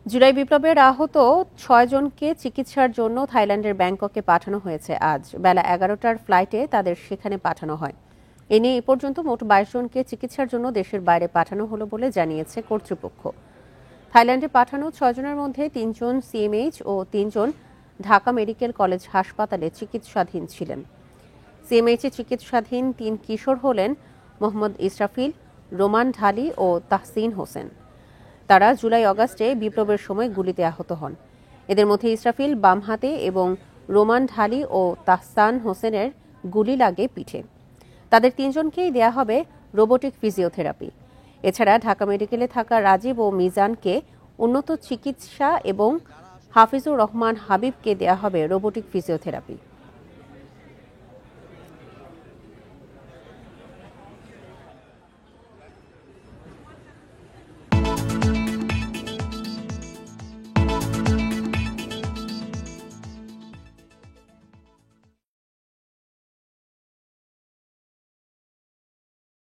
জুলাই বিপ্লবের আহত ৬ জনকে চিকিৎসার জন্য থাইল্যান্ডের ব্যাংককে পাঠানো হয়েছে আজ বেলা ১১টার ফ্লাইটে তাদের সেখানে পাঠানো হয়। এ নিয়ে এ পর্যন্ত মোট ২২ জনকে চিকিৎসার জন্য দেশের বাইরে পাঠানো হলো বলে জানিয়েছে কর্তৃপক্ষ। থাইল্যান্ডে পাঠানো ৬ জনের মধ্যে ৩ জন সিএমএইচ ও ৩ জন ঢাকা মেডিকেল কলেজ হাসপাতালে চিকিৎসাধীন ছিলেন। সিএমএইচে চিকিৎসাধীন ৩ কিশোর হলেন মোহাম্মদ ইসরাফিল, রোমান ঢালি ও তাহসিন হোসেন। তারা জুলাই-আগস্টে বিপ্লবের সময় গুলিতে আহত হন। এদের মধ্যে ইসরাফিল বাম হাতে এবং রোমান ঢালি ও তাহসান হোসেনের গুলি লাগে পিঠে। তাদের ৩ জনকেই দেয়া হবে রোবোটিক ফিজিওথেরাপি। এছাড়া ঢাকা মেডিকেলে থাকা রাজীব ও মিজানকে উন্নত চিকিৎসা এবং হাফিজুর রহমান হাবিবকে দেয়া হবে রোবোটিক ফিজিওথেরাপি।